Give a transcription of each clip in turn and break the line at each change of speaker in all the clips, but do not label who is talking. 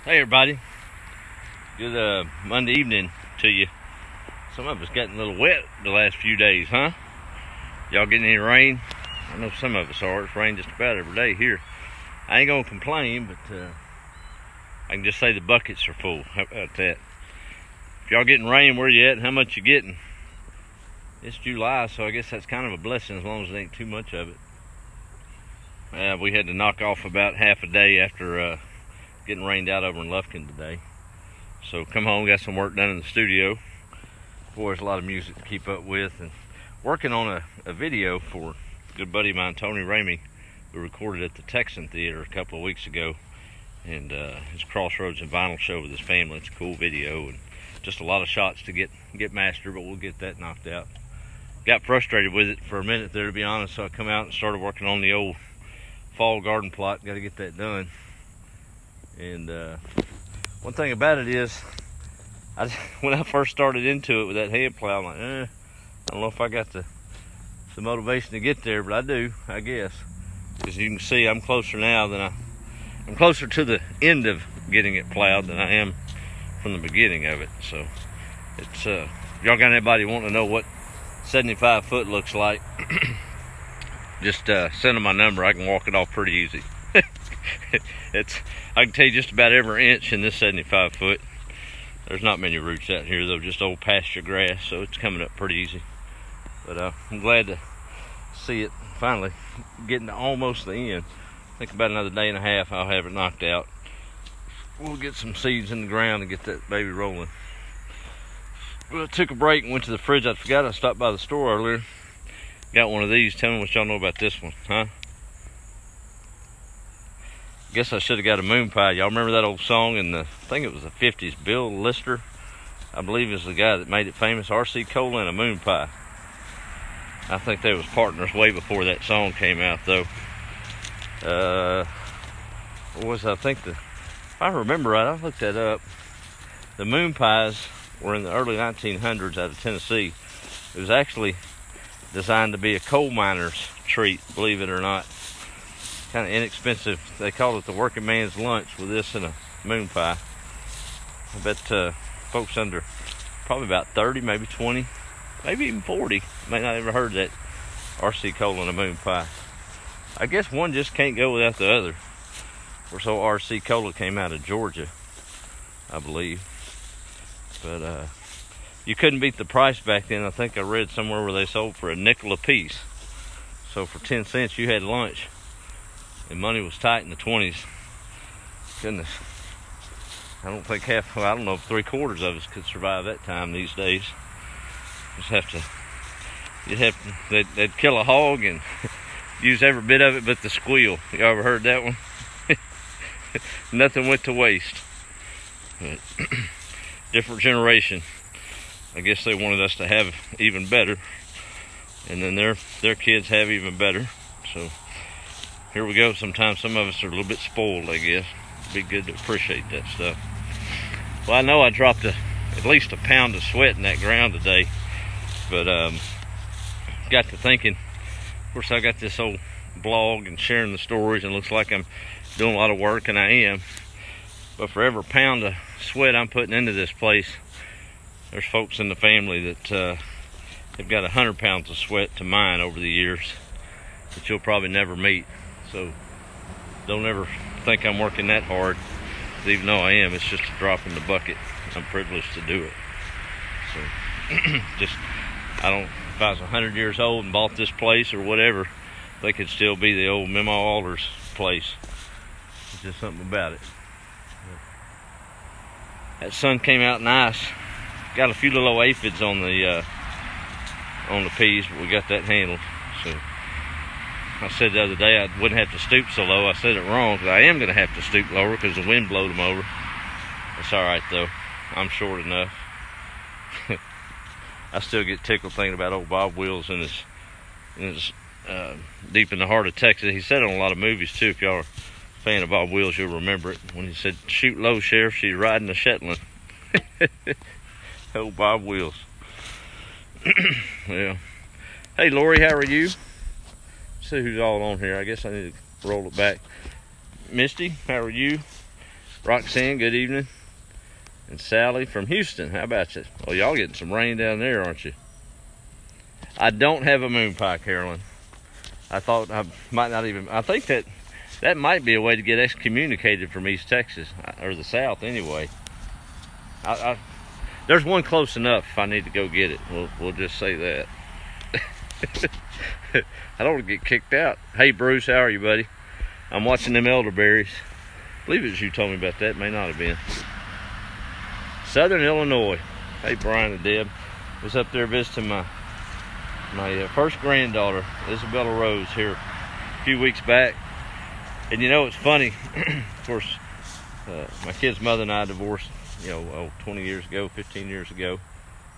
Hey everybody, good Monday evening to you. Some of us getting a little wet the last few days, huh? Y'all getting any rain? I know some of us are. It's rained just about every day here. I ain't gonna complain, but I can just say the buckets are full. How about that? If y'all getting rain, where you at and how much you getting? It's July, so I guess that's kind of a blessing as long as it ain't too much of it. We had to knock off about half a day after getting rained out over in Lufkin today. So come home, got some work done in the studio. Boy, there's a lot of music to keep up with, and working on a video for a good buddy of mine, Tony Ramey, who recorded at the Texan Theater a couple of weeks ago, and his Crossroads and Vinyl show with his family. It's a cool video and just a lot of shots to get mastered, but we'll get that knocked out. Got frustrated with it for a minute there, to be honest, so I come out and started working on the old fall garden plot. Got to get that done. And one thing about it is, when I first started into it with that hand plow, I'm like, I don't know if I got the motivation to get there, but I do, I guess. As you can see, I'm closer now than I'm closer to the end of getting it plowed than I am from the beginning of it. So it's y'all got anybody wanting to know what 75 foot looks like, just send them my number. I can walk it off pretty easy. I can tell you just about every inch in this 75 foot. There's not many roots out here though, just old pasture grass, so it's coming up pretty easy. But I'm glad to see it finally getting to almost the end. I think about another day and a half I'll have it knocked out. We'll get some seeds in the ground and get that baby rolling. Well, I took a break and went to the fridge. I forgot I stopped by the store earlier. Got one of these. Tell me what y'all know about this one, huh? Guess I should have got a moon pie. Y'all remember that old song in the, I think it was the 50s, Bill Lister, I believe is the guy that made it famous, RC Cola and a moon pie. I think they was partners way before that song came out though. What was I think if I remember right, I looked that up. The moon pies were in the early 1900s out of Tennessee. It was actually designed to be a coal miner's treat, believe it or not. Kind of inexpensive. They called it the working man's lunch with this and a moon pie. I bet folks under probably about 30, maybe 20, maybe even 40 may not have ever heard that RC Cola and a moon pie. I guess one just can't go without the other. Of course, old RC Cola came out of Georgia, I believe. But you couldn't beat the price back then. I think I read somewhere where they sold for a nickel a piece. So for 10 cents you had lunch. And money was tight in the 20s. Goodness. I don't think I don't know if 3/4 of us could survive that time these days. They'd kill a hog and use every bit of it but the squeal. You ever heard that one? Nothing went to waste. But different generation. I guess they wanted us to have even better. And then their kids have even better. So here we go. Sometimes some of us are a little bit spoiled, I guess. It'd be good to appreciate that stuff. Well, I know I dropped at least a pound of sweat in that ground today, but got to thinking. Of course, I got this old blog and sharing the stories, and it looks like I'm doing a lot of work, and I am. But for every pound of sweat I'm putting into this place, there's folks in the family that have got 100 pounds of sweat to mine over the years that you'll probably never meet. So don't ever think I'm working that hard, even though I am. It's just a drop in the bucket. I'm privileged to do it. So if I was 100 years old and bought this place or whatever, they could still be the old Memo Alder's place. It's just something about it. That sun came out nice. Got a few little aphids on the peas, but we got that handled. So I said the other day I wouldn't have to stoop so low. I said it wrong, because I am going to have to stoop lower because the wind blowed them over. It's alright though. I'm short enough. I still get tickled thinking about old Bob Wills in his deep in the heart of Texas. He said it on a lot of movies too. If y'all are a fan of Bob Wills, you'll remember it. When he said, "Shoot low, Sheriff, she's riding a Shetland." Old Bob Wills. Yeah. Hey Lori, how are you? See who's all on here. I guess I need to roll it back. Misty, how are you? Roxanne, good evening. And Sally from Houston, how about you? Well, y'all getting some rain down there, aren't you? I don't have a moon pie, Carolyn. I thought I might not even, I think that might be a way to get excommunicated from East Texas, or the South anyway. There's one close enough if I need to go get it. We'll just say that. I don't want to get kicked out. Hey Bruce, how are you, buddy? I'm watching them elderberries. I believe it was you told me about that. May not have been. Southern Illinois. Hey Brian and Deb. Was up there visiting my first granddaughter, Isabella Rose, here a few weeks back. And you know, it's funny. Of course, my kid's mother and I divorced, 20 years ago, 15 years ago.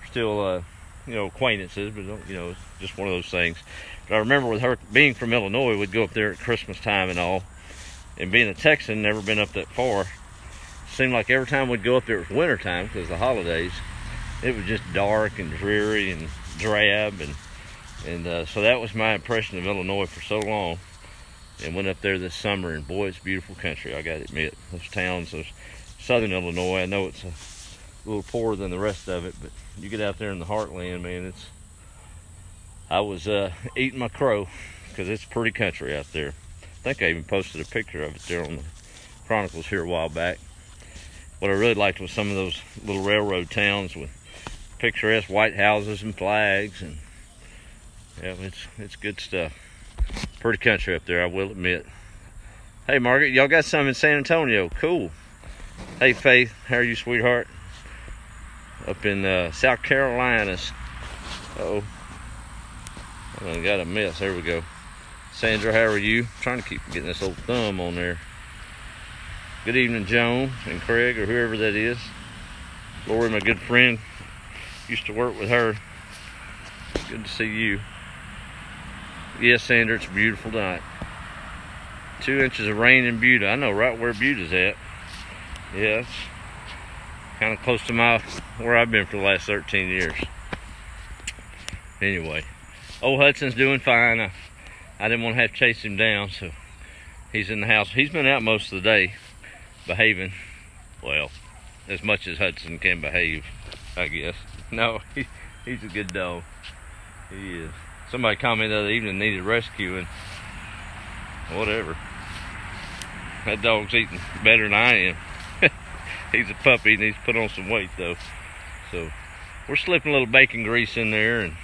Still, acquaintances, but, it's just one of those things. But I remember with her being from Illinois, we'd go up there at Christmas time and all. And being a Texan, never been up that far. Seemed like every time we'd go up there, it was winter time because of the holidays. It was just dark and dreary and drab, and so that was my impression of Illinois for so long. And went up there this summer, and boy, it's beautiful country, I gotta admit. Those towns, those southern Illinois, I know it's a little poorer than the rest of it, but you get out there in the heartland, man, I was eating my crow because it's pretty country out there. I think I even posted a picture of it there on the Chronicles here a while back. What I really liked was some of those little railroad towns with picturesque white houses and flags, and yeah, it's good stuff. Pretty country up there, I will admit. Hey Margaret, y'all got some in San Antonio. Cool. Hey Faith, how are you, sweetheart? Up in South Carolinas. Uh-oh. I got a mess. There we go. Sandra, how are you? I'm trying to keep getting this old thumb on there. Good evening, Joan and Craig, or whoever that is. Lori, my good friend, used to work with her. Good to see you. Yes, Sandra, it's a beautiful night. 2 inches of rain in Buda. I know right where Buta's at. Yeah, it's kind of close to where I've been for the last 13 years. Anyway, old Hudson's doing fine. I didn't want to have to chase him down, so he's in the house. He's been out most of the day, behaving, well, as much as Hudson can behave, I guess. No, he's a good dog. He is. Somebody commented the other evening needed rescuing. Whatever. That dog's eating better than I am. He's a puppy and needs to put on some weight though. So we're slipping a little bacon grease in there and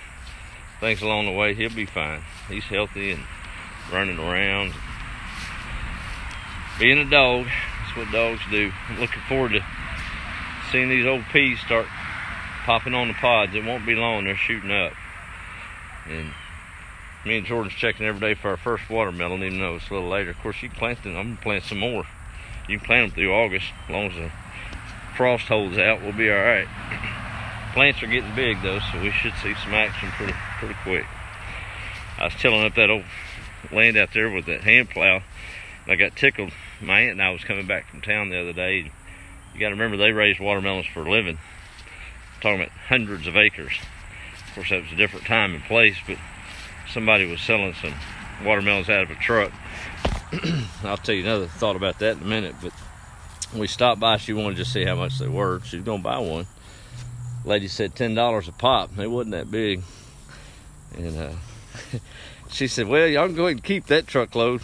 things along the way. He'll be fine. He's healthy and running around. Being a dog, that's what dogs do. I'm looking forward to seeing these old peas start popping on the pods. It won't be long, they're shooting up. And me and Jordan's checking every day for our first watermelon, even though it's a little later. Of course, you can plant them. I'm going to plant some more. You can plant them through August. As long as the frost holds out, we'll be all right. Plants are getting big, though, so we should see some action pretty quick. I was tilling up that old land out there with that hand plow. I got tickled. My aunt and I was coming back from town the other day. You got to remember, they raise watermelons for a living. I'm talking about hundreds of acres. Of course, that was a different time and place, but somebody was selling some watermelons out of a truck. I'll tell you another thought about that in a minute, but we stopped by. She wanted to just see how much they were. She was going to buy one. Lady said $10 a pop. They wasn't that big. And she said, well, y'all can go ahead and keep that truckload.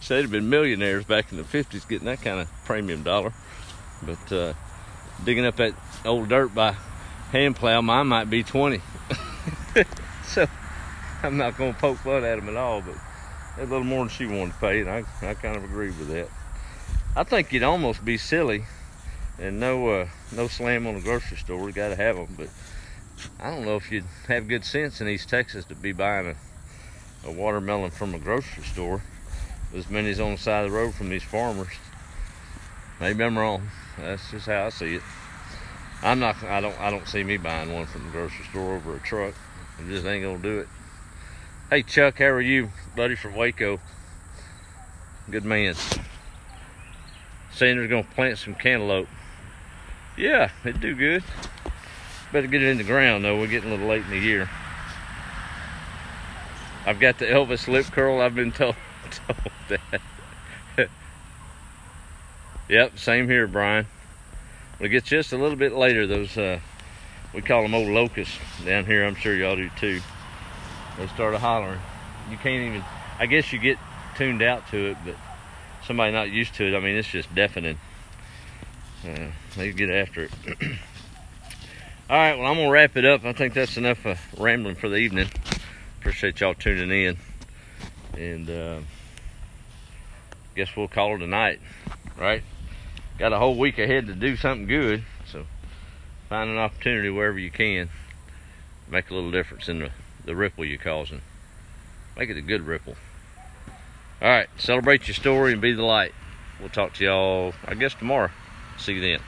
So they'd have been millionaires back in the 50s getting that kind of premium dollar. But digging up that old dirt by hand plow, mine might be 20. So I'm not going to poke fun at them at all, but a little more than she wanted to pay, and I kind of agree with that. I think you'd almost be silly, and no slam on the grocery store. We got to have them, but I don't know if you'd have good sense in East Texas to be buying a watermelon from a grocery store. As many as on the side of the road from these farmers. Maybe I'm wrong. That's just how I see it. I don't see me buying one from the grocery store over a truck. I just ain't gonna do it. Hey Chuck, how are you, buddy from Waco? Good man. Sandra's gonna plant some cantaloupe. Yeah, it'd do good. Better get it in the ground though. We're getting a little late in the year. I've got the Elvis lip curl. I've been told that. Yep, same here, Brian. It gets just a little bit later. Those we call them old locusts down here. I'm sure y'all do too. They started hollering. You can't even, I guess you get tuned out to it, but somebody not used to it, I mean, it's just deafening. They get after it. All right, well, I'm gonna wrap it up. I think that's enough rambling for the evening. Appreciate y'all tuning in, and guess we'll call it a night, right? Got a whole week ahead to do something good, so find an opportunity wherever you can. Make a little difference in the ripple you're causing. Make it a good ripple. All right, celebrate your story and be the light. We'll talk to y'all, I guess, tomorrow. See you then.